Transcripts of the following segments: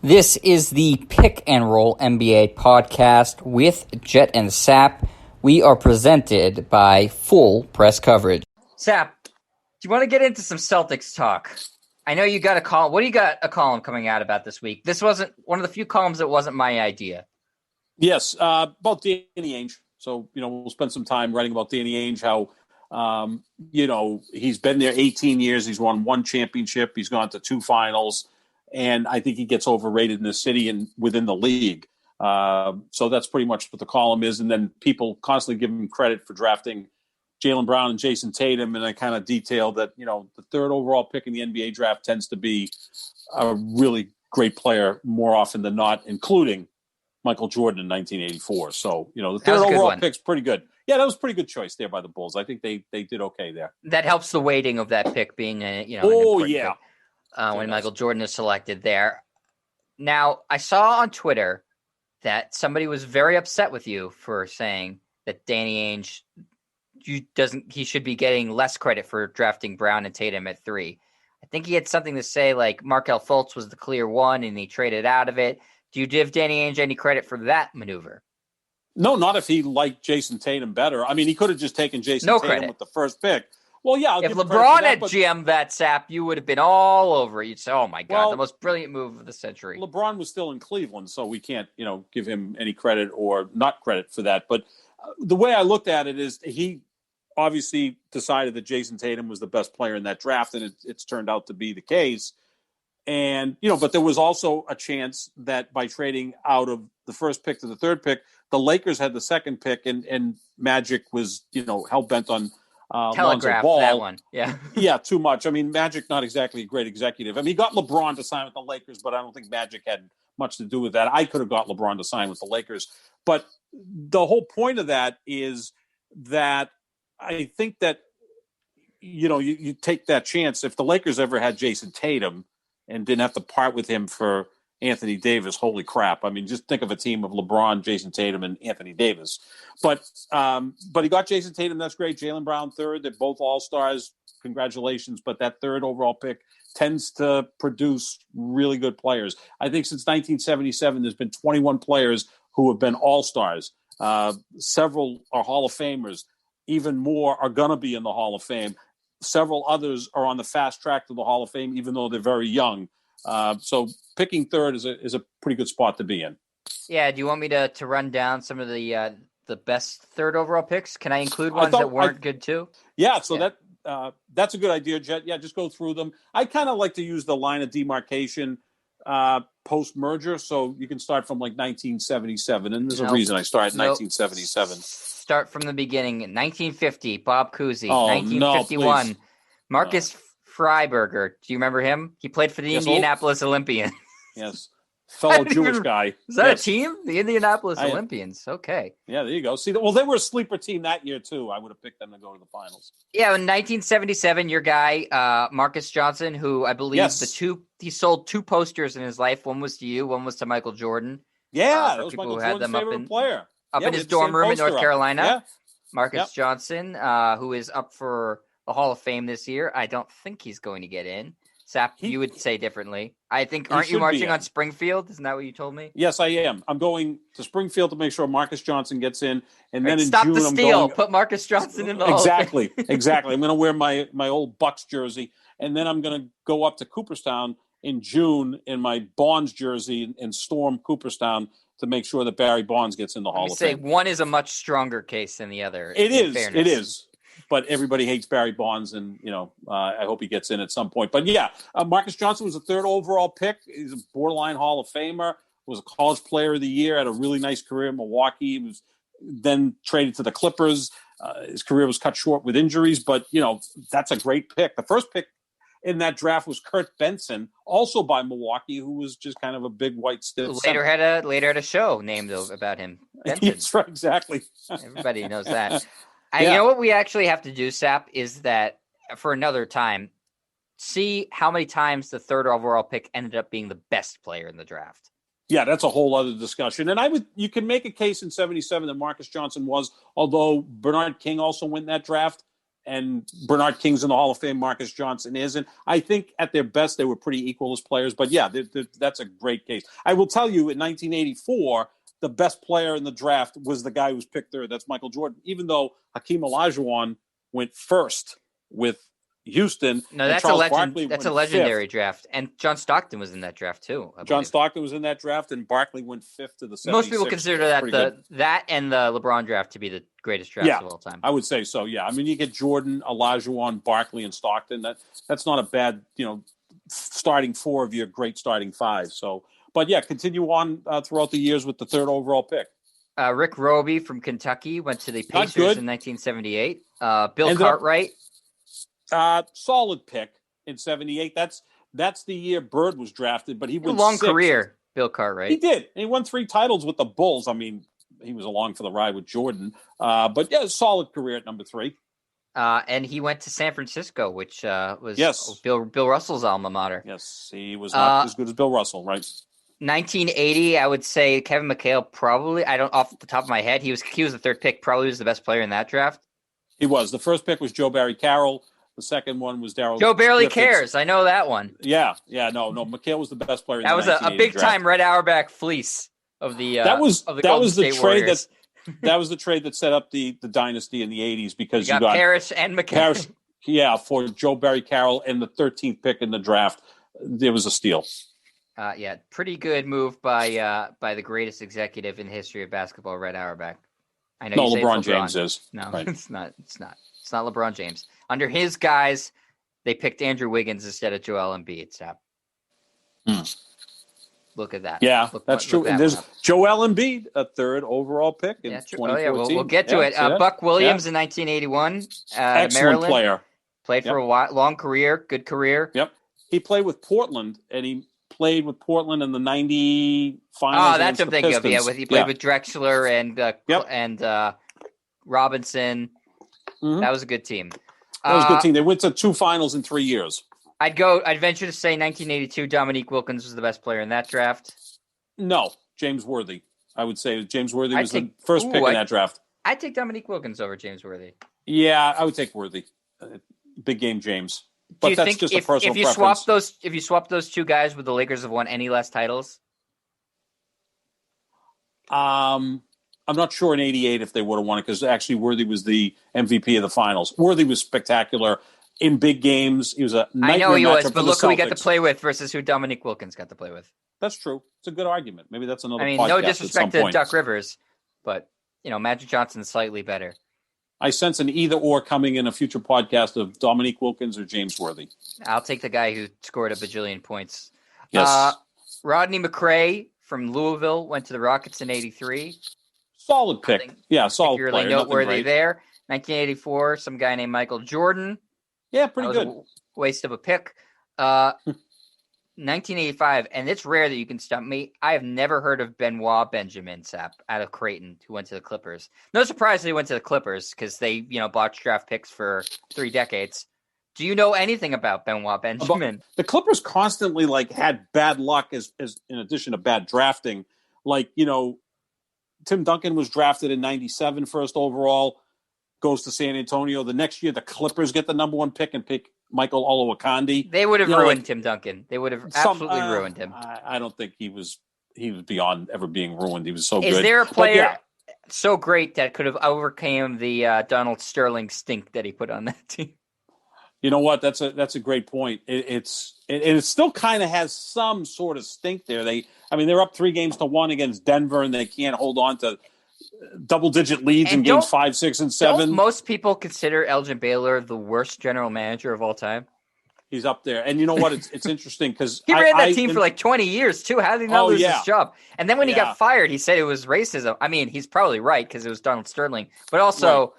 This is the Pick and Roll NBA podcast with Jet and Sap. We are presented by Full Press Coverage. Sap, do you want to get into some Celtics talk? I know you got a column. What do you got a column coming out about this week? This wasn't one of the few columns that wasn't my idea. Yes, about Danny Ainge. So, we'll spend some time writing about Danny Ainge, how, he's been there 18 years. He's won one championship. He's gone to two finals. And I think he gets overrated in the city and within the league. So that's pretty much what the column is. And then people constantly give him credit for drafting Jaylen Brown and Jayson Tatum. And I kind of detailed that, the third overall pick in the NBA draft tends to be a really great player more often than not, including Michael Jordan in 1984. So, the third overall pick's pretty good. Yeah, that was a pretty good choice there by the Bulls. I think they did okay there. That helps the weighting of that pick being an yeah. pick. When Michael Jordan is selected there. Now, I saw on Twitter that somebody was very upset with you for saying that Danny Ainge he should be getting less credit for drafting Brown and Tatum at 3. I think he had something to say like Markelle Fultz was the clear one and he traded out of it. Do you give Danny Ainge any credit for that maneuver? No, not if he liked Jayson Tatum better. I mean, he could have just taken Jayson Tatum with the first pick. Well, yeah. If LeBron had GM that Sap, you would have been all over it. You'd say, "Oh my God, the most brilliant move of the century." LeBron was still in Cleveland, so we can't, give him any credit or not credit for that. But the way I looked at it is, he obviously decided that Jayson Tatum was the best player in that draft, and it's turned out to be the case. And but there was also a chance that by trading out of the first pick to the third pick, the Lakers had the second pick, and Magic was hell bent on. Telegraph that one. Yeah. Yeah, too much. I mean, Magic, not exactly a great executive. I mean, he got LeBron to sign with the Lakers, but I don't think Magic had much to do with that. I could have got LeBron to sign with the Lakers. But the whole point of that is that I think that, you take that chance. If the Lakers ever had Jayson Tatum and didn't have to part with him for Anthony Davis, holy crap. I mean, just think of a team of LeBron, Jayson Tatum, and Anthony Davis. But he got Jayson Tatum. That's great. Jaylen Brown third. They're both all-stars. Congratulations. But that third overall pick tends to produce really good players. I think since 1977, there's been 21 players who have been all-stars. Several are Hall of Famers. Even more are going to be in the Hall of Fame. Several others are on the fast track to the Hall of Fame, even though they're very young. So picking third is a pretty good spot to be in. Yeah. Do you want me to run down some of the best third overall picks? Can I include ones that weren't good too? Yeah. So that's a good idea, Jet. Yeah. Just go through them. I kind of like to use the line of demarcation post merger. So you can start from like 1977. And there's a reason I started in 1977. Start from the beginning. 1950, Bob Cousy. 1951, no, Marcus Freiberger. Do you remember him? He played for the Indianapolis Olympians. Yes. Fellow Jewish guy. Is that a team? The Indianapolis Olympians. Okay. Yeah, there you go. See, they were a sleeper team that year, too. I would have picked them to go to the finals. Yeah, in 1977, your guy, Marcus Johnson, who I believe he sold 2 posters in his life. One was to you, one was to Michael Jordan. Yeah, that was Michael Jordan's favorite player. Up in his dorm room in North Carolina. Yeah. Marcus Johnson, who is up for the Hall of Fame this year. I don't think he's going to get in. Sap, you would say differently. I think, aren't you marching on Springfield? Isn't that what you told me? Yes, I am. I'm going to Springfield to make sure Marcus Johnson gets in. And then in stop June, the steal. Put Marcus Johnson in the Hall of Fame. Exactly. I'm going to wear my old Bucks jersey. And then I'm going to go up to Cooperstown in June in my Bonds jersey and storm Cooperstown to make sure that Barry Bonds gets in the Hall of Fame. One is a much stronger case than the other. It is. But everybody hates Barry Bonds, and, I hope he gets in at some point. But, Marcus Johnson was the third overall pick. He's a borderline Hall of Famer, was a college player of the year, had a really nice career in Milwaukee. He was then traded to the Clippers. His career was cut short with injuries, but, that's a great pick. The first pick in that draft was Kurt Benson, also by Milwaukee, who was just kind of a big white stiff. Later had a show named about him. Benson. That's right, exactly. Everybody knows that. You know what we actually have to do, Sap, is that for another time, see how many times the third overall pick ended up being the best player in the draft. Yeah, that's a whole other discussion. And you can make a case in 77 that Marcus Johnson was, although Bernard King also went in that draft. and Bernard King's in the Hall of Fame. Marcus Johnson isn't. I think at their best they were pretty equal as players. But yeah, that's a great case. I will tell you, in 1984, the best player in the draft was the guy who was picked third. That's Michael Jordan. Even though Hakeem Olajuwon went first with Houston, No, and that's Charles a legend. Barkley That's went a legendary fifth. draft, and John Stockton was in that draft too. I John believe. Stockton was in that draft, and Barkley went fifth to the 76ers. Most people consider that and the LeBron draft to be the greatest drafts of all time. I would say so. Yeah, I mean, you get Jordan, Olajuwon, Barkley, and Stockton. That's not a bad, starting four of your great starting five. So, but yeah, continue on throughout the years with the third overall pick. Rick Roby from Kentucky went to the Pacers in 1978. Bill Cartwright. Solid pick in 78. That's the year Bird was drafted, but he went long sixth. Career, Bill Cartwright. He did. And he won 3 titles with the Bulls. I mean, he was along for the ride with Jordan. But yeah, solid career at number 3. And he went to San Francisco, which was Bill Russell's alma mater. Yes, he was not as good as Bill Russell, right? 1980, I would say Kevin McHale probably. I don't off the top of my head. He was the third pick. Probably was the best player in that draft. He was. The first pick was Joe Barry Carroll. The second one was Darryl. Joe barely cares. I know that one. Yeah. No. McHale was the best player. That was a big time Red Auerbach fleece of the. That was the trade Warriors. that was the trade that set up the dynasty in the 80s because you got Parrish and McHale. For Joe Barry Carroll and the 13th pick in the draft, there was a steal. Pretty good move by the greatest executive in the history of basketball, Red Auerbach. I know. No, LeBron James is. No, right. It's not. It's not LeBron James. Under his guys, they picked Andrew Wiggins instead of Joel Embiid. So. Look at that. Yeah, that's true. And there's Joel Embiid, a third overall pick in 2014. We'll get to it. Buck Williams in 1981. Excellent Maryland. Player. Played for a long career, good career. Yep. He played with Portland, and he played with Portland in the 90 finals. Oh, that's what I'm thinking of. Yeah, he played with Drexler and Robinson. Mm-hmm. That was a good team. That was a good team. They went to 2 finals in 3 years. I'd venture to say 1982, Dominique Wilkins was the best player in that draft. No, James Worthy. I would say James Worthy was the first pick in that draft. I'd take Dominique Wilkins over James Worthy. Yeah, I would take Worthy. Big game James. But that's just a personal preference. If you swap those two guys, would the Lakers have won any less titles? I'm not sure in 88 if they would have won it because actually Worthy was the MVP of the finals. Worthy was spectacular in big games. He was a nightmare. I know he was, but look who Celtics. we got to play with versus who Dominique Wilkins got to play with. That's true. It's a good argument. Maybe that's another podcast no disrespect to point. Duck Rivers, but Magic Johnson's slightly better. I sense an either-or coming in a future podcast of Dominique Wilkins or James Worthy. I'll take the guy who scored a bajillion points. Yes. Rodney McRae from Louisville went to the Rockets in 83. Solid pick. Solid player. Really noteworthy there. 1984, some guy named Michael Jordan. Yeah, pretty good. Waste of a pick. 1985, and it's rare that you can stump me. I have never heard of Benoit Benjamin Sapp out of Creighton, who went to the Clippers. No surprise they went to the Clippers because they, botched draft picks for 3 decades. Do you know anything about Benoit Benjamin? The Clippers constantly had bad luck as in addition to bad drafting. Tim Duncan was drafted in 97 first overall, goes to San Antonio. The next year, the Clippers get the number 1 pick and pick Michael Olowokandi. They would have ruined Tim Duncan. They would have absolutely ruined him. I don't think he was beyond ever being ruined. He was so good. Is there a player so great that could have overcame the Donald Sterling stink that he put on that team? You know what? That's a great point. It still kind of has some sort of stink there. They're up 3-1 against Denver, and they can't hold on to double-digit leads in games 5, 6, and 7. Don't most people consider Elgin Baylor the worst general manager of all time? He's up there. And you know what? It's interesting because he ran that team for 20 years, too. How did he not lose his job? And then when he got fired, he said it was racism. I mean, he's probably right because it was Donald Sterling. But also,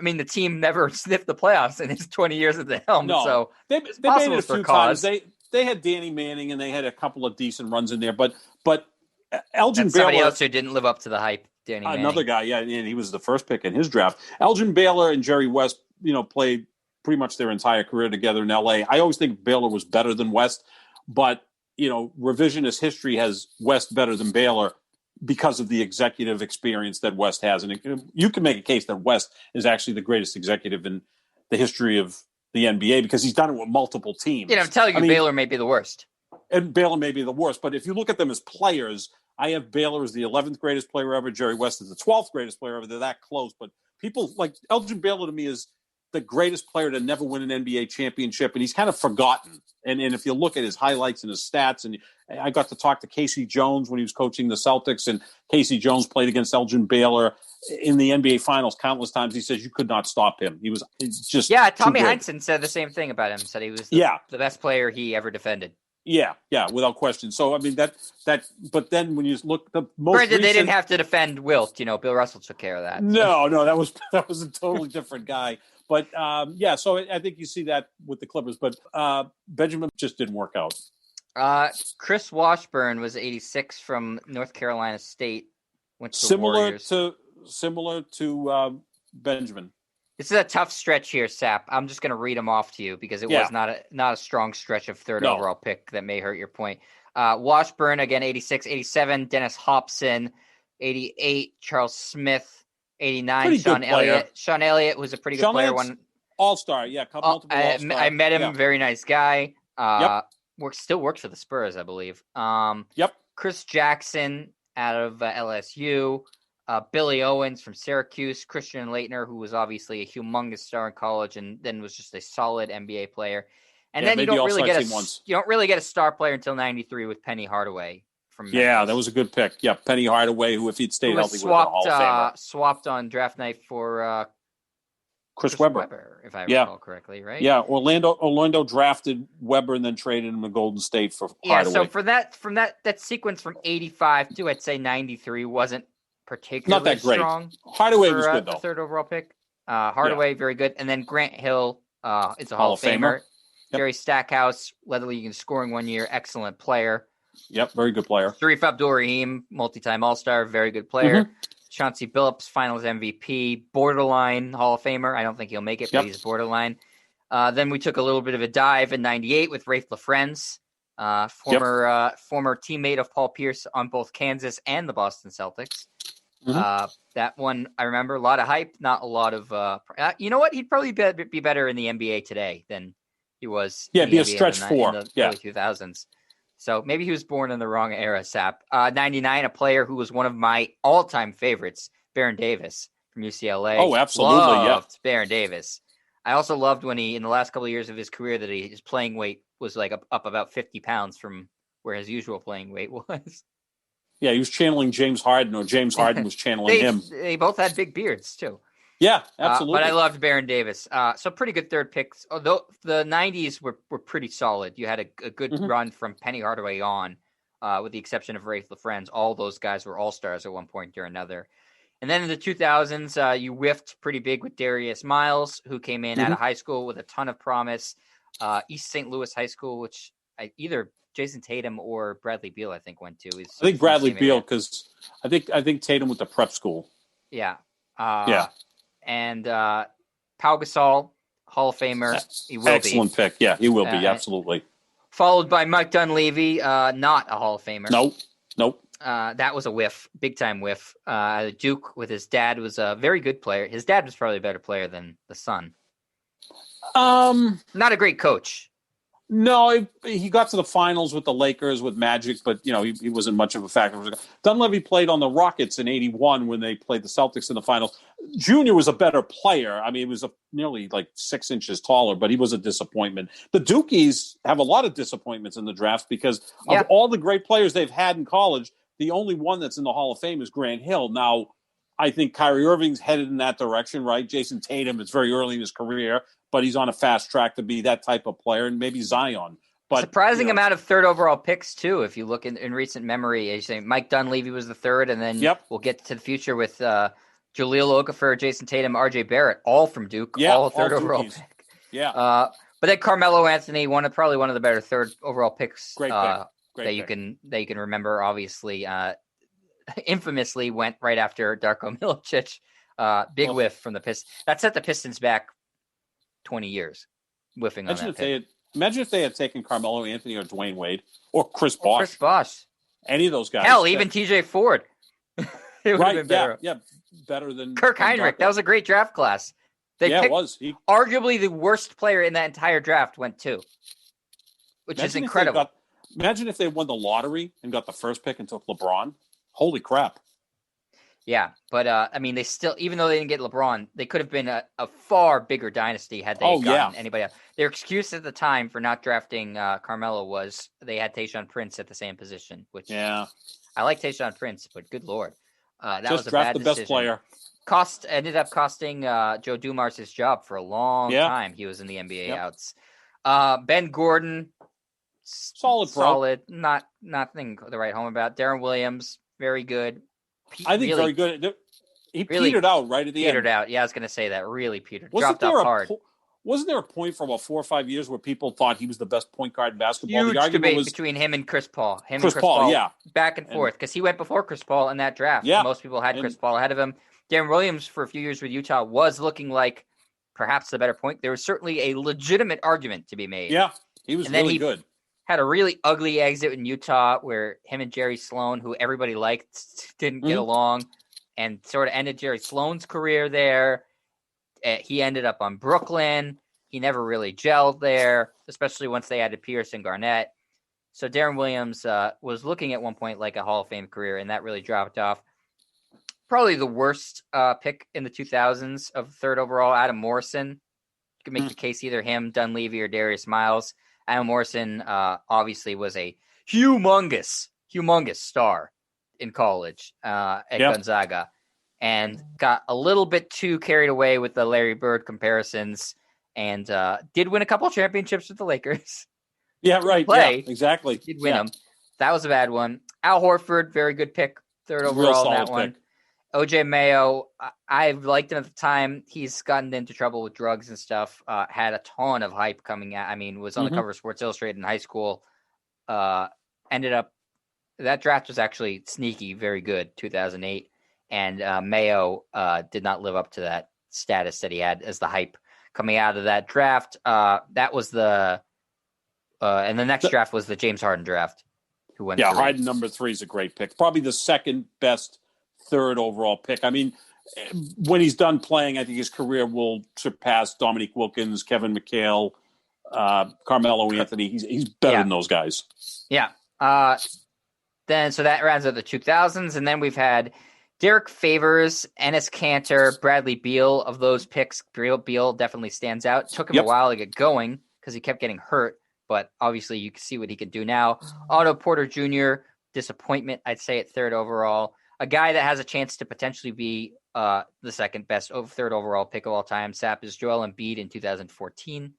the team never sniffed the playoffs in his 20 years at the helm. No, so they made it a few times. They had Danny Manning, and they had a couple of decent runs in there. But Elgin Baylor... somebody else who didn't live up to the hype. Danny Manning. Another guy, and he was the first pick in his draft. Elgin Baylor and Jerry West, played pretty much their entire career together in L.A. I always think Baylor was better than West, but, revisionist history has West better than Baylor because of the executive experience that West has. And you can make a case that West is actually the greatest executive in the history of the NBA because he's done it with multiple teams. I'm telling you, Baylor may be the worst. And Baylor may be the worst. But if you look at them as players, I have Baylor as the 11th greatest player ever. Jerry West is the 12th greatest player ever. They're that close. But people like Elgin Baylor to me is the greatest player to never win an NBA championship. And he's kind of forgotten. And if you look at his highlights and his stats, and I got to talk to Casey Jones when he was coaching the Celtics, and Casey Jones played against Elgin Baylor in the NBA Finals countless times. He says you could not stop him. He was just Tommy Heinsohn said the same thing about him. Said he was the best player he ever defended. Yeah, without question. So I mean that. But then when you look, the most granted, they didn't have to defend Wilt. Bill Russell took care of that. No, that was a totally different guy. But so I think you see that with the Clippers. But Benjamin just didn't work out. Chris Washburn was 86 from North Carolina State. Went to the similar Warriors. Similar to Benjamin. This is a tough stretch here, Sap. I'm just going to read them off to you because it was not a strong stretch of third overall pick that may hurt your point. Washburn, again, 86, 87. Dennis Hobson, 88. Charles Smith, 89. Pretty Sean good Elliott. player. Sean Elliott was a pretty good player. One All-Star, multiple All-Star. I met him. Very nice guy. Still works for the Spurs, I believe. Chris Jackson out of LSU. Billy Owens from Syracuse, Christian Laettner, who was obviously a humongous star in college and then was just a solid NBA player. And then you don't really get a star player until 93 with Penny Hardaway from Memphis. Yeah, that was a good pick. Yeah, Penny Hardaway, who if he'd stayed healthy would have been a Hall of Famer. Swapped on draft night for Chris Webber, if I recall correctly, right? Yeah, Orlando drafted Webber and then traded him to Golden State for Hardaway. So from that sequence from 85 to I'd say 93 wasn't particularly not that great. Strong. Hardaway was good though. The third overall pick. Hardaway very good, and then Grant Hill is a Hall of Famer. Yep. Jerry Stackhouse led the league in scoring one year, excellent player. Yep, very good player. Sharif Abdul-Rahim, multi-time All-Star, very good player. Chauncey Billups, Finals MVP, borderline Hall of Famer. I don't think he'll make it, but he's borderline. Then we took a little bit of a dive in '98 with Rafe LaFrentz, former teammate of Paul Pierce on both Kansas and the Boston Celtics. That one I remember, a lot of hype, not a lot of. You know what? He'd probably be better in the NBA today than he was. Yeah, be a stretch four. In the early 2000s. So maybe he was born in the wrong era. Sap. 99, a player who was one of my all-time favorites, Baron Davis from UCLA. Oh, absolutely, loved Baron Davis. I also loved when he, in the last couple of years of his career, that his playing weight was like up about 50 pounds from where his usual playing weight was. Yeah, he was channeling James Harden, or James Harden was channeling him. They both had big beards, too. Yeah, absolutely. But I loved Baron Davis. So pretty good third picks. Although the 90s were pretty solid. You had a good run from Penny Hardaway on, with the exception of Rafe LaFrentz. All those guys were all-stars at one point or another. And then in the 2000s, you whiffed pretty big with Darius Miles, who came in out of high school with a ton of promise. East St. Louis High School, which either Jayson Tatum or Bradley Beal, I think, went to. I think Bradley Beal, because I think Tatum went to prep school. Yeah. And Pau Gasol, Hall of Famer. He will Excellent pick. Yeah, he will be. Absolutely. Followed by Mike Dunleavy, not a Hall of Famer. Nope. That was a whiff, big time whiff. Duke with his dad was a very good player. His dad was probably a better player than the son. Not a great coach. No, he got to the finals with the Lakers with Magic, but he wasn't much of a factor. Dunleavy played on the Rockets in '81 when they played the Celtics in the finals. Junior was a better player. I mean, he was nearly like 6 inches taller, but he was a disappointment. The Dukies have a lot of disappointments in the draft because of all the great players they've had in college. The only one that's in the Hall of Fame is Grant Hill. Now, I think Kyrie Irving's headed in that direction, right? Jason Tatum, it's very early in his career, but he's on a fast track to be that type of player, and maybe Zion. But surprising amount of third overall picks, too, if you look in recent memory. You say Mike Dunleavy was the third, and then we'll get to the future with Jahlil Okafor, Jason Tatum, R.J. Barrett, all from Duke, all third overall pick. Yeah. But then Carmelo Anthony, probably one of the better third overall picks Great pick. that you can remember, obviously. Infamously went right after Darko Milicic. Big whiff from the Pistons. That set the Pistons back 20 years, whiffing on that pick. Imagine if they had taken Carmelo Anthony or Dwayne Wade or Chris Bosh. Any of those guys. Hell, even TJ Ford. It would have been better. Yeah, better than Kirk Heinrich. That was a great draft class. They Yeah, it picked was. arguably the worst player in that entire draft went 2, which is incredible. Imagine if they won the lottery and got the first pick and took LeBron. Holy crap. Yeah, but I mean, they still, even though they didn't get LeBron, they could have been a far bigger dynasty had they gotten anybody else. Their excuse at the time for not drafting Carmelo was they had Tayshaun Prince at the same position, which I like Tayshaun Prince, but good Lord. That just was a bad draft the decision. best player. Ended up costing Joe Dumars his job for a long time. He was in the NBA outs. Ben Gordon, solid, nothing to write home about. Darren Williams, very good. I think very good. He petered out right at the end. Petered out. Yeah, I was going to say that. Really petered. Dropped off hard. Wasn't there a point for about 4 or 5 years where people thought he was the best point guard in basketball? Huge the argument debate was between him and Chris Paul. Chris Paul, back and forth, because he went before Chris Paul in that draft. Yeah. Most people had Chris Paul ahead of him. Darren Williams, for a few years with Utah, was looking like perhaps the better point. There was certainly a legitimate argument to be made. Yeah, he was really good. Had a really ugly exit in Utah where him and Jerry Sloan, who everybody liked, didn't get along, and sort of ended Jerry Sloan's career there. He ended up on Brooklyn. He never really gelled there, especially once they added Pierce and Garnett. So Darren Williams was looking at one point like a Hall of Fame career, and that really dropped off. Probably the worst pick in the 2000s of third overall, Adam Morrison. You can make the case either him, Dunleavy, or Darius Miles. Adam Morrison obviously was a humongous star in college at Gonzaga, and got a little bit too carried away with the Larry Bird comparisons, and did win a couple championships with the Lakers. Yeah, right. Yeah, exactly. Did win them. That was a bad one. Al Horford, very good pick, third overall in that one. OJ Mayo, I liked him at the time. He's gotten into trouble with drugs and stuff. Had a ton of hype coming out. I mean, was on the cover of Sports Illustrated in high school. Ended up, that draft was actually sneaky, very good, 2008. And Mayo did not live up to that status that he had as the hype coming out of that draft. That was and the next draft was the James Harden draft. Who went through. Harden number 3 is a great pick. Probably the second best third overall pick. I mean, when he's done playing, I think his career will surpass Dominique Wilkins, Kevin McHale, Carmelo Anthony. He's better than those guys. Yeah. Then so that rounds out the 2000s, and then we've had Derek Favors, Enes Kanter, Bradley Beal. Of those picks, Beal definitely stands out. Took him a while to get going because he kept getting hurt, but obviously you can see what he can do now. Otto Porter Jr., disappointment, I'd say, at third overall. A guy that has a chance to potentially be the second best third overall pick of all time. Sap is Joel Embiid in 2014.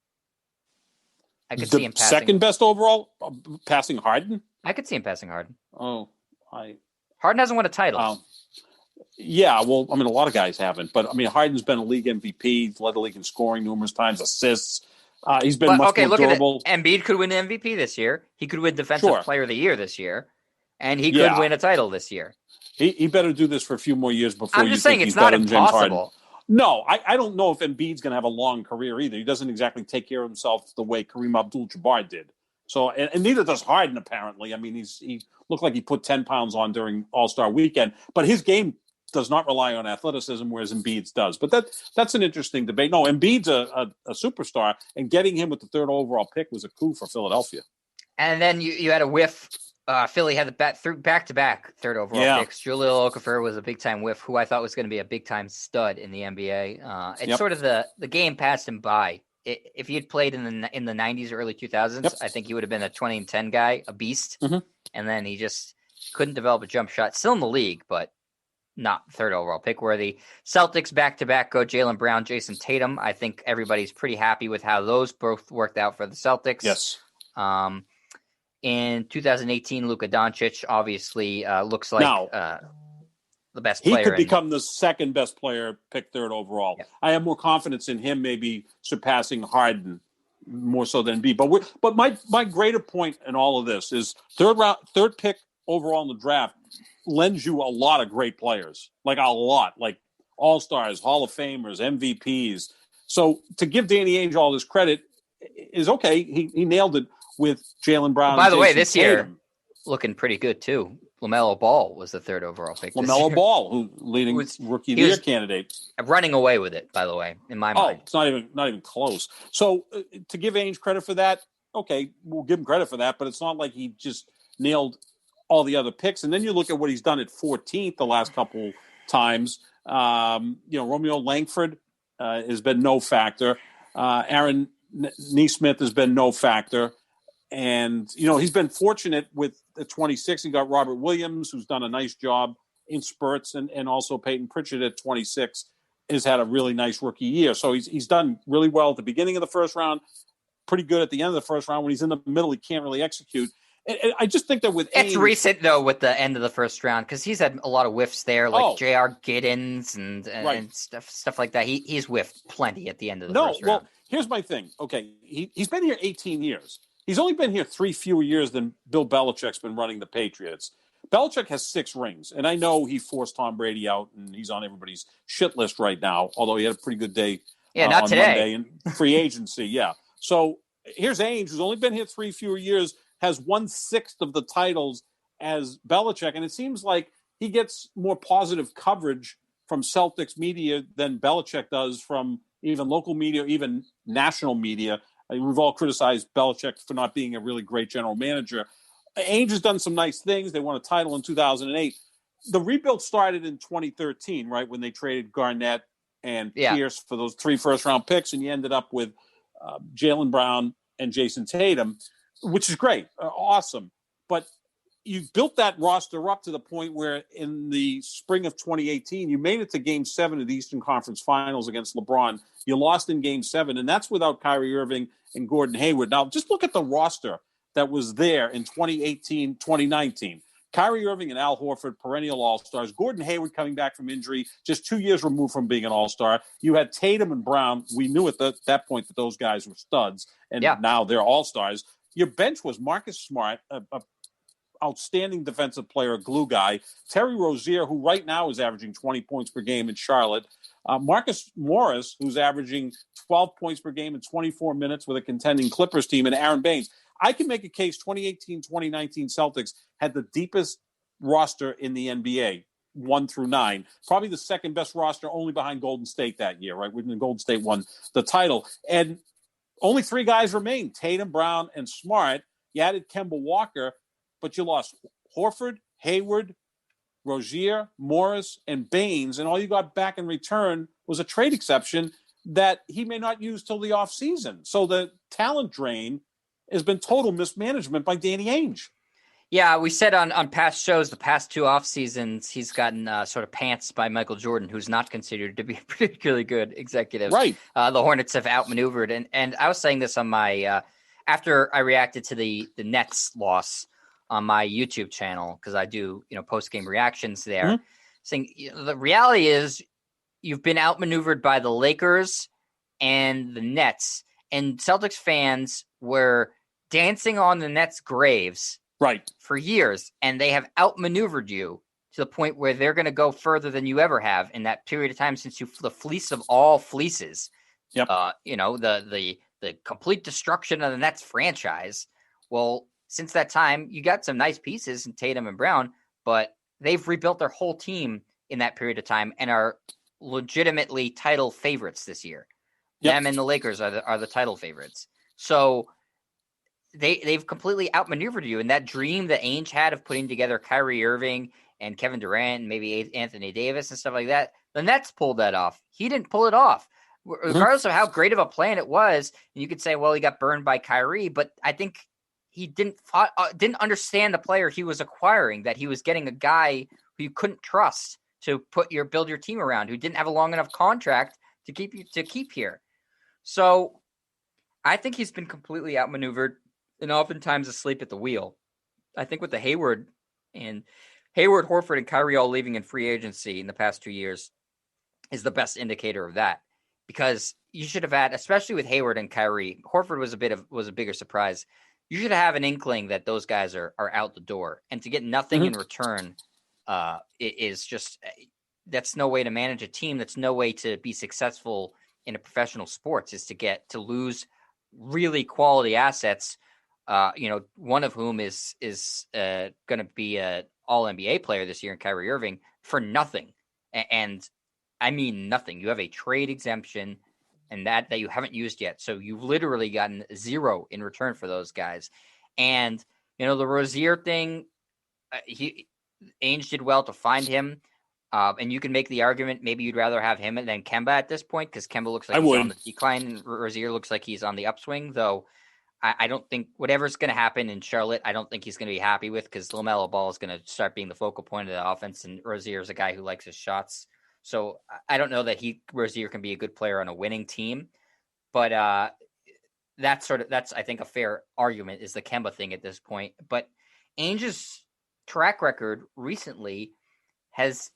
I could see him passing. Second best overall, passing Harden? I could see him passing Harden. Harden hasn't won a title. Yeah, well, I mean, a lot of guys haven't. But, I mean, Harden's been a league MVP. He's led the league in scoring numerous times, assists. He's been much more durable. Embiid could win the MVP this year. He could win Defensive Player of the Year this year. And he could win a title this year. He better do this for a few more years before I'm just saying it's not impossible. No, I don't know if Embiid's going to have a long career either. He doesn't exactly take care of himself the way Kareem Abdul-Jabbar did. So, and neither does Harden, apparently. I mean, he looked like he put 10 pounds on during All-Star Weekend. But his game does not rely on athleticism, whereas Embiid's does. But that's an interesting debate. No, Embiid's a superstar, and getting him with the third overall pick was a coup for Philadelphia. And then you had a whiff. Philly had the back-to-back third overall picks. Jahlil Okafor was a big-time whiff, who I thought was going to be a big-time stud in the NBA. It's sort of the game passed him by. If he had played in the 90s or early 2000s, I think he would have been a 20-10 guy, a beast. And then he just couldn't develop a jump shot. Still in the league, but not third overall pick worthy. Celtics back-to-back go Jaylen Brown, Jayson Tatum. I think everybody's pretty happy with how those both worked out for the Celtics. Yes. In 2018, Luka Doncic obviously looks like the best player. He could become the second best player picked third overall. Yeah. I have more confidence in him maybe surpassing Harden more so than Embiid. But my greater point in all of this is third pick overall in the draft lends you a lot of great players, like a lot, like All-Stars, Hall of Famers, MVPs. So to give Danny Ainge all this credit is okay. He nailed it with Jaylen Brown. By the way, this year looking pretty good too. LaMelo Ball was the third overall pick this LaMelo year. Ball, who leading rookie of the year candidate. Running away with it, by the way, in my mind. It's not even close. So to give Ainge credit for that, okay, we'll give him credit for that, but it's not like he just nailed all the other picks. And then you look at what he's done at 14th the last couple times. Romeo Langford has been no factor. Aaron Nesmith has been no factor. And, he's been fortunate with the 26. He got Robert Williams, who's done a nice job in spurts, and also Peyton Pritchard at 26 has had a really nice rookie year. So he's done really well at the beginning of the first round, pretty good at the end of the first round. When he's in the middle, he can't really execute. And I just think that with It's recent, though, with the end of the first round, because he's had a lot of whiffs there, like J.R. Giddens and stuff like that. He's whiffed plenty at the end of the first round. Well, here's my thing. Okay, he's been here 18 years. He's only been here 3 fewer years than Bill Belichick's been running the Patriots. Belichick has 6 rings, and I know he forced Tom Brady out, and he's on everybody's shit list right now, although he had a pretty good day not on today. Monday in free agency. Yeah. So here's Ainge, who's only been here 3 fewer years, has 1/6 of the titles as Belichick, and it seems like he gets more positive coverage from Celtics media than Belichick does from even local media, even national media. We've all criticized Belichick for not being a really great general manager. Ainge has done some nice things. They won a title in 2008. The rebuild started in 2013, right, when they traded Garnett and Pierce for those 3 first-round picks, and you ended up with Jaylen Brown and Jayson Tatum, which is great, awesome. But you built that roster up to the point where in the spring of 2018, you made it to Game 7 of the Eastern Conference Finals against LeBron. You lost in Game 7, and that's without Kyrie Irving and Gordon Hayward. Now, just look at the roster that was there in 2018, 2019. Kyrie Irving and Al Horford, perennial all-stars. Gordon Hayward coming back from injury, just 2 years removed from being an all-star. You had Tatum and Brown. We knew at that point that those guys were studs, and now they're all-stars. Your bench was Marcus Smart, a outstanding defensive player, a glue guy. Terry Rozier, who right now is averaging 20 points per game in Charlotte. Marcus Morris, who's averaging 12 points per game in 24 minutes with a contending Clippers team, and Aaron Baines. I can make a case 2018-2019 Celtics had the deepest roster in the NBA, 1 through 9. Probably the second best roster, only behind Golden State that year, right? When Golden State won the title. And only 3 guys remained, Tatum, Brown, and Smart. You added Kemba Walker, but you lost Horford, Hayward, Rozier, Morris, and Baines, and all you got back in return was a trade exception that he may not use till the offseason. So the talent drain has been total mismanagement by Danny Ainge. Yeah, we said on past shows, the past 2 off seasons, he's gotten sort of pants by Michael Jordan, who's not considered to be a particularly good executive. Right. The Hornets have outmaneuvered. And I was saying this on my after I reacted to the Nets loss on my YouTube channel, because I do post-game reactions there, saying the reality is you've been outmaneuvered by the Lakers and the Nets, and Celtics fans were dancing on the Nets' graves for years, and they have outmaneuvered you to the point where they're going to go further than you ever have in that period of time since the fleece of all fleeces. Yep. The complete destruction of the Nets franchise. Well, since that time, you got some nice pieces in Tatum and Brown, but they've rebuilt their whole team in that period of time and are legitimately title favorites this year. Yep. Them and the Lakers are the title favorites. So they've completely outmaneuvered you. And that dream that Ainge had of putting together Kyrie Irving and Kevin Durant and maybe Anthony Davis and stuff like that, the Nets pulled that off. He didn't pull it off. Regardless of how great of a plan it was, and you could say, well, he got burned by Kyrie, but I think he didn't understand the player he was acquiring, that he was getting a guy who you couldn't trust to build your team around, who didn't have a long enough contract to keep here. So I think he's been completely outmaneuvered and oftentimes asleep at the wheel. I think with the Hayward, Horford, and Kyrie all leaving in free agency in the past 2 years is the best indicator of that. Because you should have had, especially with Hayward and Kyrie, Horford was a bigger surprise. You should have an inkling that those guys are out the door, and to get nothing in return is just, that's no way to manage a team. That's no way to be successful in a professional sports, is to lose really quality assets. One of whom is going to be all NBA player this year in Kyrie Irving for nothing. And I mean nothing. You have a trade exemption and that you haven't used yet. So you've literally gotten zero in return for those guys. And, the Rozier thing, Ainge did well to find him. And you can make the argument maybe you'd rather have him than Kemba at this point because Kemba looks like he's on the decline and Rozier looks like he's on the upswing, though I don't think whatever's going to happen in Charlotte, I don't think he's going to be happy with because LaMelo Ball is going to start being the focal point of the offense, and Rozier is a guy who likes his shots. So I don't know that Rozier can be a good player on a winning team, but that's I think a fair argument is the Kemba thing at this point. But Ainge's track record recently has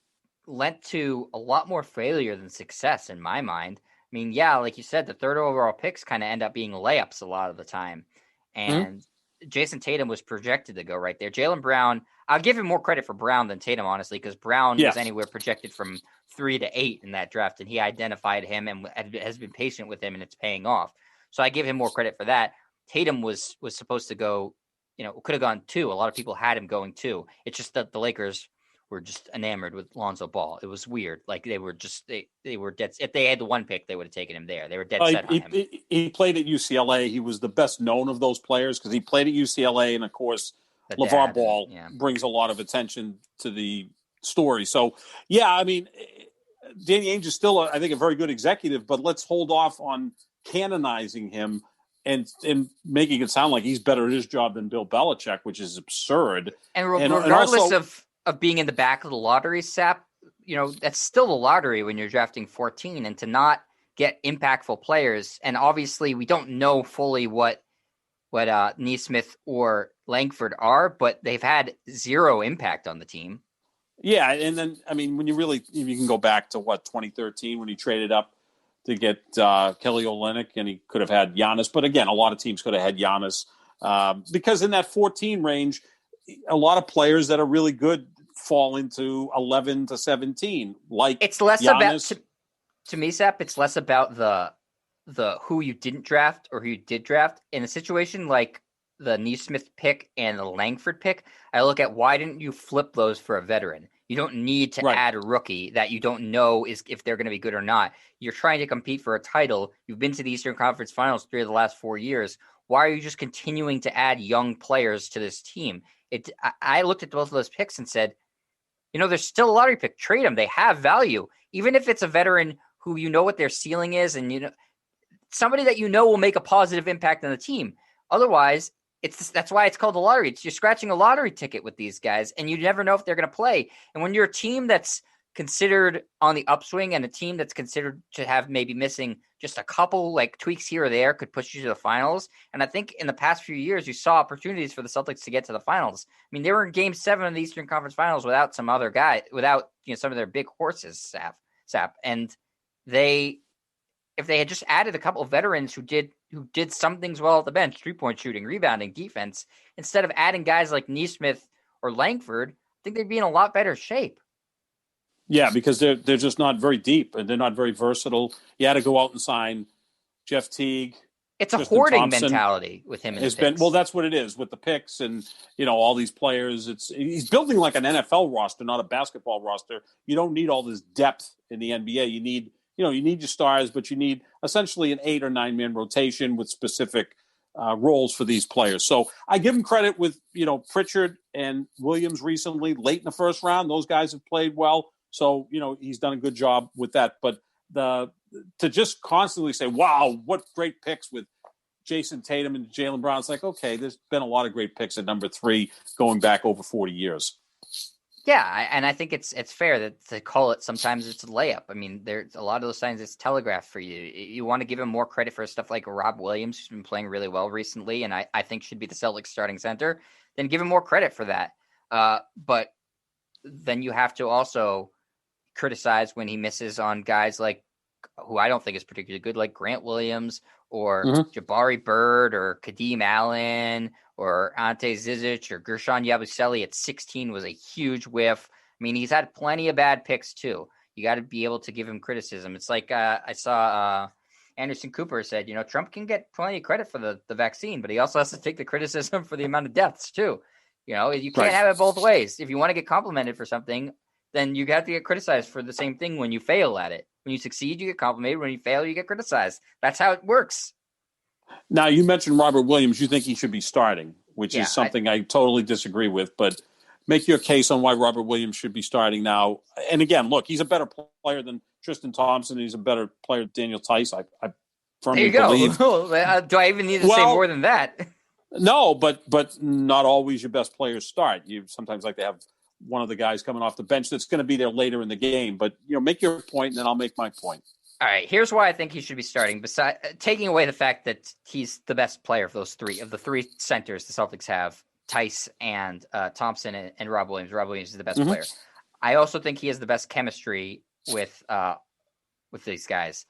lent to a lot more failure than success in my mind. I mean, yeah, like you said, the third overall picks kind of end up being layups a lot of the time. And Jayson Tatum was projected to go right there. Jaylen Brown, I'll give him more credit for Brown than Tatum, honestly, because Brown was anywhere projected from 3 to 8 in that draft, and he identified him and has been patient with him, and it's paying off. So I give him more credit for that. Tatum was supposed to go, could have gone 2. A lot of people had him going 2. It's just that the Lakers were just enamored with Lonzo Ball. It was weird. Like they were dead. If they had the 1 pick, they would have taken him there. They were dead set on him. He played at UCLA. He was the best known of those players because he played at UCLA, and of course, LeVar Ball brings a lot of attention to the story. So, yeah, I mean, Danny Ainge is still, I think, a very good executive, but let's hold off on canonizing him and making it sound like he's better at his job than Bill Belichick, which is absurd. And regardless of being in the back of the lottery, Sap, that's still the lottery when you're drafting 14, and to not get impactful players. And obviously we don't know fully what Nesmith or Langford are, but they've had zero impact on the team. Yeah. And then, I mean, when you can go back to 2013 when he traded up to get Kelly Olynyk, and he could have had Giannis. But again, a lot of teams could have had Giannis because in that 14 range, a lot of players that are really good fall into 11 to 17. Like it's less Giannis. about to me, Sap. It's less about the who you didn't draft or who you did draft. In a situation like the Nesmith pick and the Langford pick, I look at why didn't you flip those for a veteran? You don't need to add a rookie that you don't know if they're going to be good or not. You're trying to compete for a title. You've been to the Eastern Conference Finals 3 of the last 4 years. Why are you just continuing to add young players to this team? I looked at both of those picks and said, there's still a lottery pick. Trade them. They have value. Even if it's a veteran who what their ceiling is and somebody that will make a positive impact on the team. Otherwise, that's why it's called the lottery. You're scratching a lottery ticket with these guys, and you never know if they're going to play. And when you're a team that's considered on the upswing and a team that's considered to have maybe missing just a couple like tweaks here or there could push you to the finals. And I think in the past few years, you saw opportunities for the Celtics to get to the finals. I mean, they were in Game 7 of the Eastern Conference Finals without some other guy, without some of their big horses, Sap. And if they had just added a couple of veterans who did some things well at the bench, 3-point shooting, rebounding, defense, instead of adding guys like Nesmith or Langford, I think they'd be in a lot better shape. Yeah, because they're just not very deep and they're not very versatile. You had to go out and sign Jeff Teague. It's a hoarding mentality with him. Well, that's what it is with the picks and all these players. He's building like an NFL roster, not a basketball roster. You don't need all this depth in the NBA. You need your stars, but you need essentially an 8 or 9 man rotation with specific roles for these players. So I give him credit with Pritchard and Williams recently, late in the first round. Those guys have played well. So, he's done a good job with that. But to just constantly say, wow, what great picks with Jayson Tatum and Jaylen Brown. It's like, okay, there's been a lot of great picks at number 3 going back over 40 years. Yeah, and I think it's fair that to call it sometimes it's a layup. I mean, there's a lot of those signs it's telegraphed for you. You want to give him more credit for stuff like Rob Williams, who's been playing really well recently, and I think should be the Celtics starting center. Then give him more credit for that. But then you have to also criticize when he misses on guys like who I don't think is particularly good, like Grant Williams or Jabari Bird or Kadeem Allen or Ante Zizic or Gershon Yabusele at 16 was a huge whiff. I mean, he's had plenty of bad picks too. You got to be able to give him criticism. It's like I saw Anderson Cooper said, Trump can get plenty of credit for the vaccine, but he also has to take the criticism for the amount of deaths too. You can't have it both ways. If you want to get complimented for something, then you have to get criticized for the same thing when you fail at it. When you succeed, you get complimented. When you fail, you get criticized. That's how it works. Now, you mentioned Robert Williams. You think he should be starting, which is Yeah, something I totally disagree with. But make your case on why Robert Williams should be starting now. And again, look, he's a better player than Tristan Thompson. He's a better player than Daniel Tice. I there firmly you go. believe. Do I even need to say more than that? No, but not always your best players start. You sometimes like to have one of the guys coming off the bench that's going to be there later in the game. But make your point, and then I'll make my point. All right, here's why I think he should be starting. Besides taking away the fact that he's the best player of those three centers the Celtics have, Tice and Thompson and Rob Williams. Rob Williams is the best player. I also think he has the best chemistry with these guys.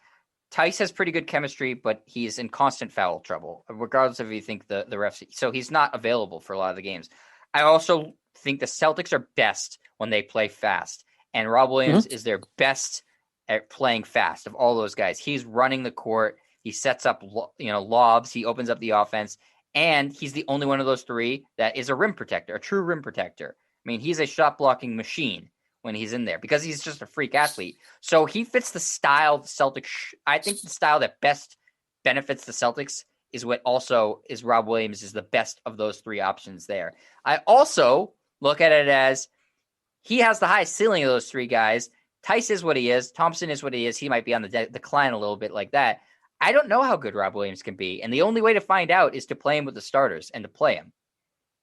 Tice has pretty good chemistry, but he's in constant foul trouble, regardless of if you think the refs. So he's not available for a lot of the games. I also think the Celtics are best when they play fast, and Rob Williams is their best at playing fast of all those guys. He's running the court. He sets up, lobs. He opens up the offense, and he's the only one of those three that is a rim protector, a true rim protector. I mean, he's a shot blocking machine when he's in there because he's just a freak athlete. So he fits the style the Celtics. I think the style that best benefits the Celtics is what also is Rob Williams is the best of those three options there. I also look at it as he has the highest ceiling of those three guys. Tice is what he is. Thompson is what he is. He might be on the decline a little bit like that. I don't know how good Rob Williams can be. And the only way to find out is to play him with the starters and to play him.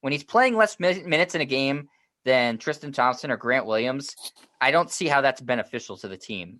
When he's playing less minutes in a game than Tristan Thompson or Grant Williams, I don't see how that's beneficial to the team.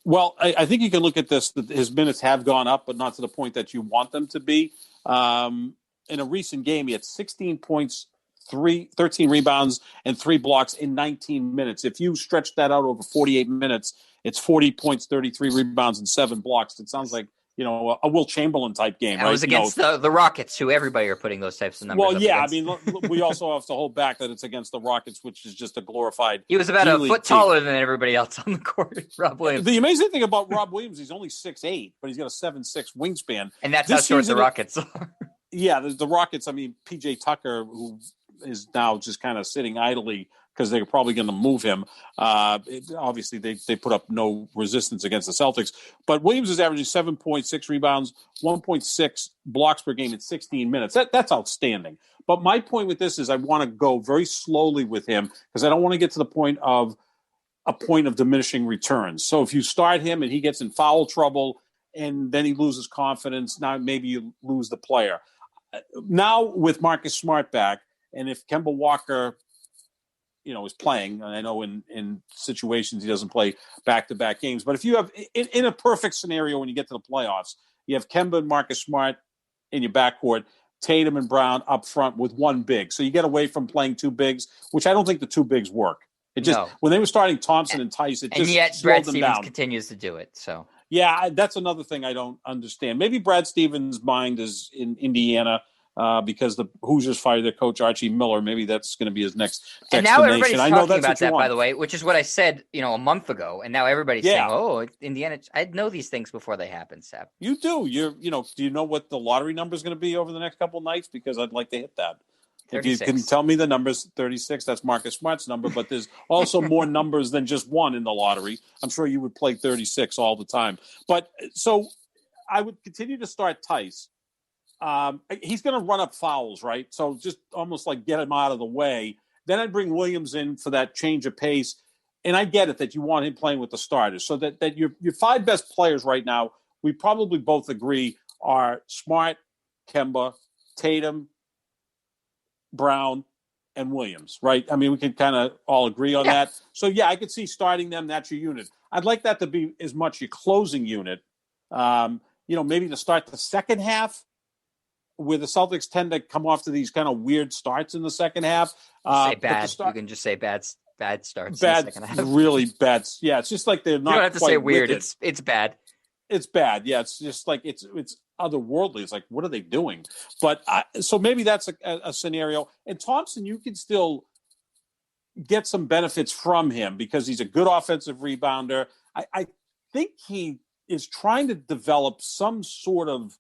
Well, I think you can look at this. His minutes have gone up, but not to the point that you want them to be. In a recent game, he had 16 points, 13 rebounds, and 3 blocks in 19 minutes. If you stretch that out over 48 minutes, it's 40 points, 33 rebounds, and 7 blocks. It sounds like a Will Chamberlain type game. It was against the Rockets, who everybody are putting those types of numbers. Well, yeah, against. I mean, we also have to hold back that it's against the Rockets, which is just a glorified. He was about a foot taller than everybody else on the court. Rob Williams. The amazing thing about Rob Williams, he's only 6'8", but he's got a 7'6" wingspan, and that's how short the Rockets are. Yeah, the Rockets. I mean, PJ Tucker, who is now just kind of sitting idly because they're probably going to move him. Obviously, they put up no resistance against the Celtics. But Williams is averaging 7.6 rebounds, 1.6 blocks per game in 16 minutes. That's outstanding. But my point with this is I want to go very slowly with him because I don't want to get to the point of diminishing returns. So if you start him and he gets in foul trouble and then he loses confidence, now maybe you lose the player. Now with Marcus Smart back, and if Kemba Walker is playing, and I know in situations he doesn't play back-to-back games, but if you have, in a perfect scenario when you get to the playoffs, you have Kemba and Marcus Smart in your backcourt, Tatum and Brown up front with one big. So you get away from playing two bigs, which I don't think the two bigs work. When they were starting Thompson and Tice, it just yet slowed Brad them Stevens down. continues to do it. So yeah, that's another thing I don't understand. Maybe Brad Stevens' mind is in Indiana. Because the Hoosiers fired their coach Archie Miller, maybe that's going to be his next destination. And now everybody's talking about that, by the way, which is what I said, a month ago. And now everybody's saying, "Oh, Indiana." I know these things before they happen, Sap. You do. Do you know what the lottery number is going to be over the next couple of nights? Because I'd like to hit that. 36. If you can tell me the numbers, 36. That's Marcus Smart's number, but there's also more numbers than just one in the lottery. I'm sure you would play 36 all the time. But so I would continue to start Tice. He's going to run up fouls, right? So just almost like get him out of the way. Then I'd bring Williams in for that change of pace. And I get it that you want him playing with the starters. So that your 5 best players right now, we probably both agree are Smart, Kemba, Tatum, Brown, and Williams, right? I mean, we can kind of all agree on that. So, yeah, I could see starting them. That's your unit. I'd like that to be as much your closing unit. Maybe to start the second half, where the Celtics tend to come off to these kind of weird starts in the second half. Say bad. You can just say bad starts. Bad, in the second half. Really bad. Yeah, it's just like they're not. You don't have to say weird. It's bad. It's bad. Yeah, it's just like it's otherworldly. It's like, what are they doing? But so maybe that's a scenario. And Thompson, you can still get some benefits from him because he's a good offensive rebounder. I think he is trying to develop some sort of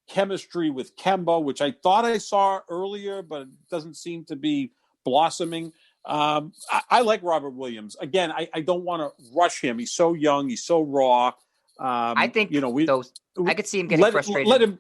chemistry with Kemba, which I thought I saw earlier, but it doesn't seem to be blossoming. I like Robert Williams. Again, I don't want to rush him. He's so young. He's so raw. I think I could see him getting frustrated let him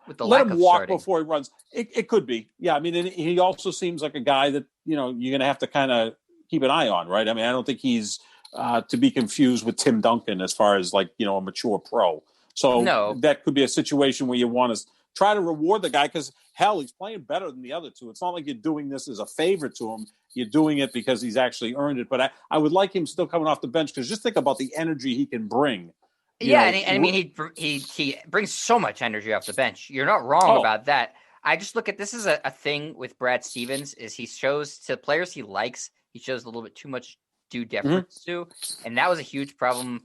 with the let lack him of walk starting. before he runs. It could be. Yeah, I mean, and he also seems like a guy that, you're going to have to kind of keep an eye on, right? I mean, I don't think he's to be confused with Tim Duncan as far as like, a mature pro. So that could be a situation where you want to try to reward the guy because, hell, he's playing better than the other two. It's not like you're doing this as a favor to him. You're doing it because he's actually earned it. But I would like him still coming off the bench because just think about the energy he can bring. I mean, he brings so much energy off the bench. You're not wrong about that. I just look at this as a thing with Brad Stevens is he shows to players he likes, he shows a little bit too much due deference to. And that was a huge problem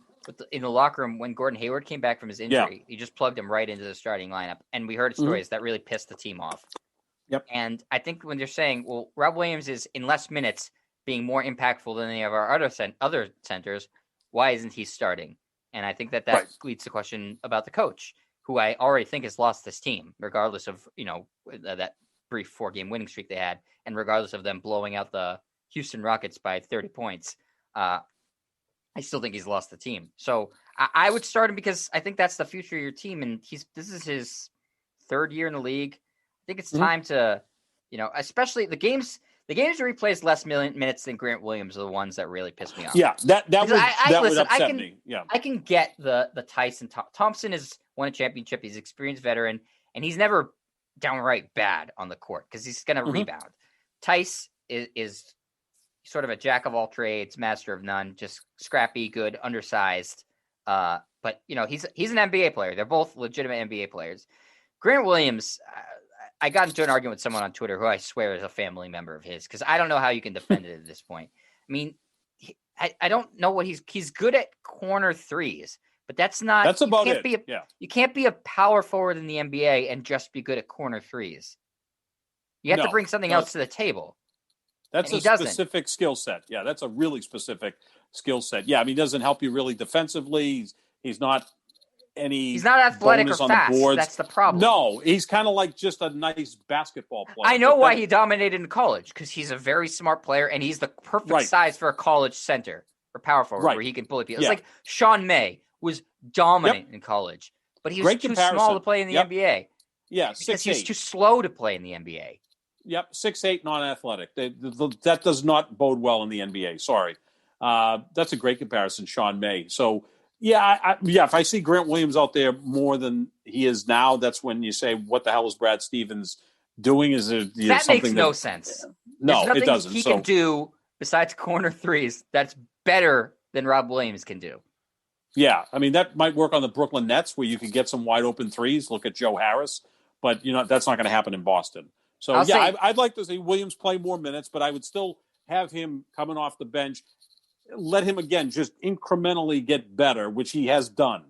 in the locker room when Gordon Hayward came back from his injury. Yeah. He just plugged him right into the starting lineup. And we heard stories that really pissed the team off. Yep. And I think when they're saying, well, Rob Williams is in less minutes being more impactful than any of our other centers, why isn't he starting? And I think that leads to the question about the coach, who I already think has lost this team, regardless of, that brief 4-game winning streak they had, and regardless of them blowing out the Houston Rockets by 30 points. I still think he's lost the team. So I would start him because I think that's the future of your team. And this is his third year in the league. I think it's time to, especially the games where he plays less minutes than Grant Williams are the ones that really piss me off. Yeah, that would upset me. Yeah, I can get the Tyson. Thompson has won a championship. He's an experienced veteran, and he's never downright bad on the court because he's going to rebound. Tice is sort of a jack of all trades, master of none, just scrappy, good, undersized. But he's an NBA player. They're both legitimate NBA players. Grant Williams, I got into an argument with someone on Twitter who I swear is a family member of his because I don't know how you can defend it at this point. I mean, I don't know what he's good at corner threes, but that's about it. You can't be a power forward in the NBA and just be good at corner threes. You have to bring something else to the table. That's a specific skill set. Yeah, that's a really specific skill set. Yeah, I mean, he doesn't help you really defensively. He's not athletic or fast. That's the problem. No, he's kind of like just a nice basketball player. I know why he dominated in college because he's a very smart player and he's the perfect size for a college center or power forward where he can bully people. It's like Sean May was dominant in collage, but he was too small to play in the NBA. Yeah, because he's too slow to play in the NBA. Yep, 6'8", non-athletic. That does not bode well in the NBA. Sorry. That's a great comparison, Sean May. So, if I see Grant Williams out there more than he is now, that's when you say, what the hell is Brad Stevens doing? Is there that something makes no sense. No, it doesn't. He can do, besides corner threes, that's better than Rob Williams can do. Yeah, I mean, that might work on the Brooklyn Nets where you can get some wide open threes. Look at Joe Harris. But, that's not going to happen in Boston. So, I'd like to see Williams play more minutes, but I would still have him coming off the bench. Let him, again, just incrementally get better, which he has done.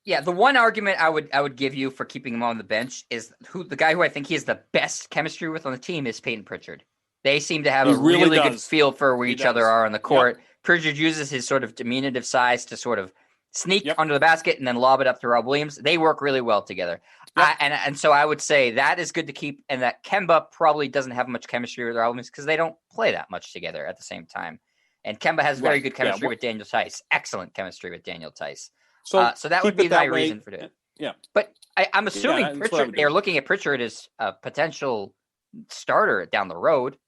Yeah, the one argument I would give you for keeping him on the bench is the guy who I think he has the best chemistry with on the team is Peyton Pritchard. They seem to have a really good feel for where each other are on the court. Yep. Pritchard uses his sort of diminutive size to sort of sneak under the basket and then lob it up to Rob Williams. They work really well together. Yep. And so I would say that is good to keep, and that Kemba probably doesn't have much chemistry with Rob Williams because they don't play that much together at the same time. And Kemba has very good chemistry with Daniel Tice. Excellent chemistry with Daniel Tice. So that would be my reason for it. Yeah. But I'm assuming Pritchard, they're looking at Pritchard as a potential starter down the road.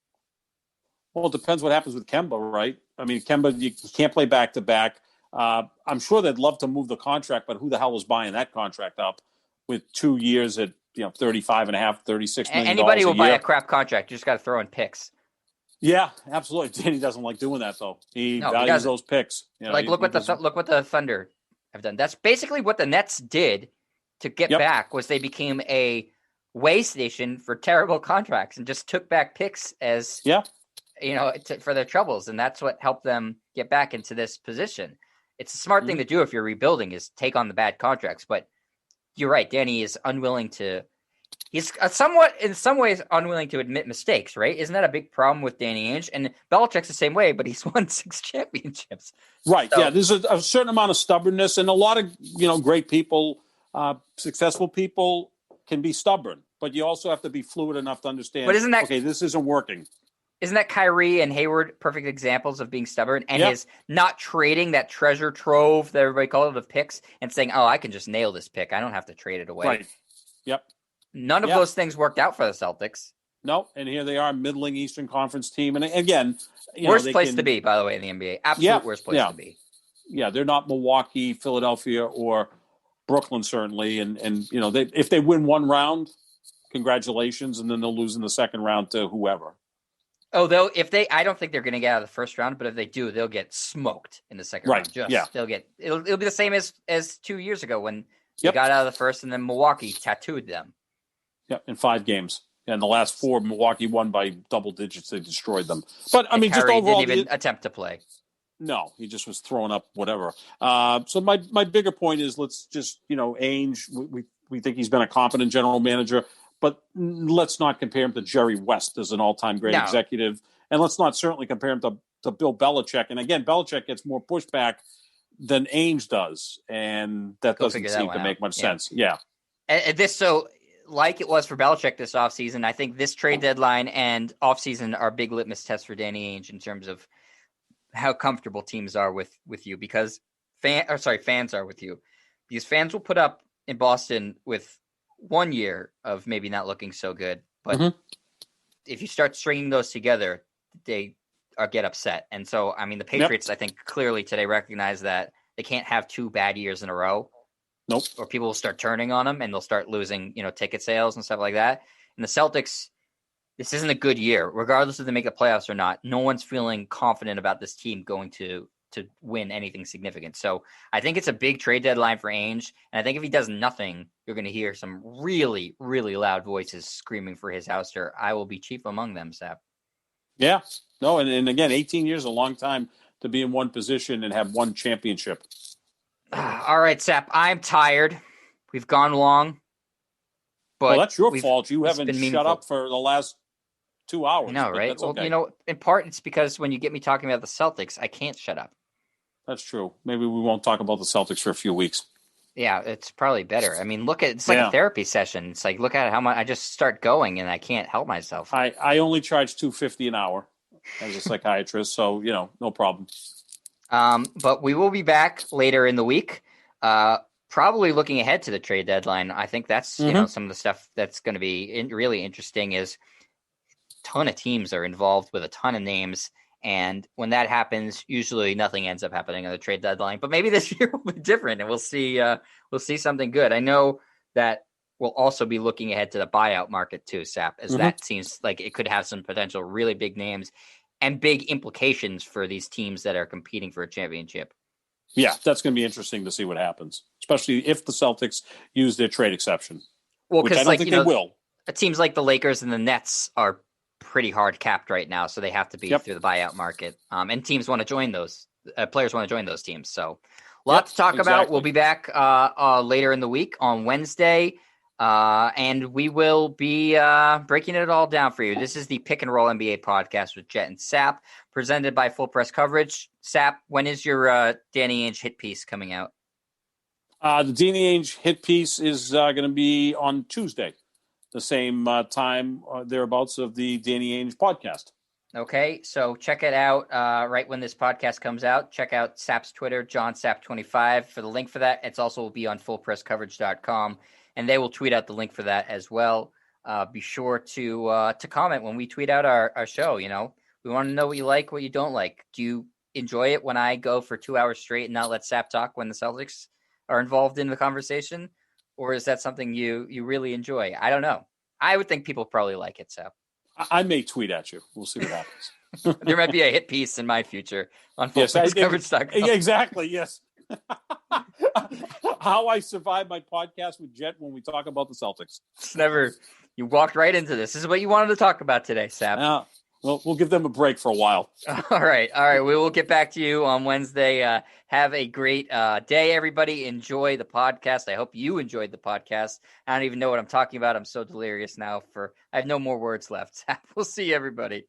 Well, it depends what happens with Kemba, right? I mean, Kemba, you can't play back-to-back. I'm sure they'd love to move the contract, but who the hell was buying that contract up with 2 years at $35.5, $36 million Anybody will a buy year? a crap contract. You just got to throw in picks. Yeah, absolutely. Danny doesn't like doing that, though. He values those picks. Look what the Thunder have done. That's basically what the Nets did to get back. Was they became a way station for terrible contracts and just took back picks as for their troubles, and that's what helped them get back into this position. It's a smart thing to do if you're rebuilding is take on the bad contracts. But you're right, Danny is unwilling to. He's somewhat, in some ways, unwilling to admit mistakes, right? Isn't that a big problem with Danny Ainge? And Belichick's the same way, but he's won 6 championships. Right, so, there's a certain amount of stubbornness, and a lot of, great people, successful people can be stubborn, but you also have to be fluid enough to understand, But okay, this isn't working. Isn't that Kyrie and Hayward perfect examples of being stubborn and his not trading that treasure trove that everybody called it of picks and saying, oh, I can just nail this pick. I don't have to trade it away. Right. Yep. None of those things worked out for the Celtics. No, and here they are, middling Eastern Conference team. And again, worst place to be, by the way, in the NBA. Absolute worst place to be. Yeah, they're not Milwaukee, Philadelphia, or Brooklyn, certainly. And if they win one round, congratulations, and then they'll lose in the second round to whoever. Oh, I don't think they're going to get out of the first round, but if they do, they'll get smoked in the second round. It'll be the same as 2 years ago when they got out of the first, and then Milwaukee tattooed them. Yep, in 5 games. And the last 4, Milwaukee won by double digits. They destroyed them. But I mean, just overall, didn't even attempt to play. No, he just was throwing up whatever. So my bigger point is, let's just Ainge. We think he's been a competent general manager. But let's not compare him to Jerry West as an all-time great executive. And let's not certainly compare him to Bill Belichick. And again, Belichick gets more pushback than Ainge does. And that doesn't seem to make much sense. Yeah. And like it was for Belichick this offseason, I think this trade deadline and offseason are big litmus tests for Danny Ainge in terms of how comfortable teams are with you because fans are with you. Because fans will put up in Boston with 1 year of maybe not looking so good, but if you start stringing those together, they get upset. And so, I mean, the Patriots, I think clearly today recognize that they can't have 2 bad years in a row. Nope. Or people will start turning on them and they'll start losing, ticket sales and stuff like that. And the Celtics, this isn't a good year, regardless if they make the playoffs or not. No one's feeling confident about this team going to win anything significant. So I think it's a big trade deadline for Ainge. And I think if he does nothing, you're going to hear some really, really loud voices screaming for his ouster. I will be chief among them, Sap. Yeah. No, and again, 18 years is a long time to be in one position and have one championship. All right, Sap, I'm tired. We've gone long. But that's your fault. You haven't shut up for the last 2 hours. I know, right? Well, okay. In part, it's because when you get me talking about the Celtics, I can't shut up. That's true. Maybe we won't talk about the Celtics for a few weeks. Yeah, it's probably better. I mean, it's like a therapy session. It's like, look at how much I just start going and I can't help myself. I only charge $250 an hour as a psychiatrist, so no problem. But we will be back later in the week, probably looking ahead to the trade deadline. I think that's some of the stuff that's going to be really interesting. Is a ton of teams are involved with a ton of names. And when that happens, usually nothing ends up happening on the trade deadline. But maybe this year will be different, and we'll see something good. I know that we'll also be looking ahead to the buyout market too, Sap, as that seems like it could have some potential really big names and big implications for these teams that are competing for a championship. Yeah, that's going to be interesting to see what happens, especially if the Celtics use their trade exception. Well, because I don't think they will. It seems like the Lakers and the Nets are pretty hard capped right now, so they have to be through the buyout market. And teams want to join those. Players want to join those teams. So a lot to talk about. We'll be back later in the week on Wednesday, and we will be breaking it all down for you. This is the Pick and Roll NBA podcast with Jet and Sap, presented by Full Press Coverage. Sap, when is your Danny Ainge hit piece coming out? The Danny Ainge hit piece is going to be on Tuesday, the same time thereabouts of the Danny Ainge podcast. Okay, so check it out right when this podcast comes out. Check out Sap's Twitter, JohnSap25, for the link for that. It's also will be on fullpresscoverage.com, and they will tweet out the link for that as well. Be sure to comment when we tweet out our show. We want to know what you like, what you don't like. Do you enjoy it when I go for 2 hours straight and not let Sap talk when the Celtics are involved in the conversation? Or is that something you really enjoy? I don't know. I would think people probably like it, so. I may tweet at you. We'll see what happens. There might be a hit piece in my future on fullpresscoverage.com. Exactly, yes. How I survive my podcast with Jet when we talk about the Celtics. You walked right into this. This is what you wanted to talk about today, Sap. Well, we'll give them a break for a while. All right. We will get back to you on Wednesday. Have a great day, everybody. Enjoy the podcast. I hope you enjoyed the podcast. I don't even know what I'm talking about. I'm so delirious now. I have no more words left. We'll see everybody.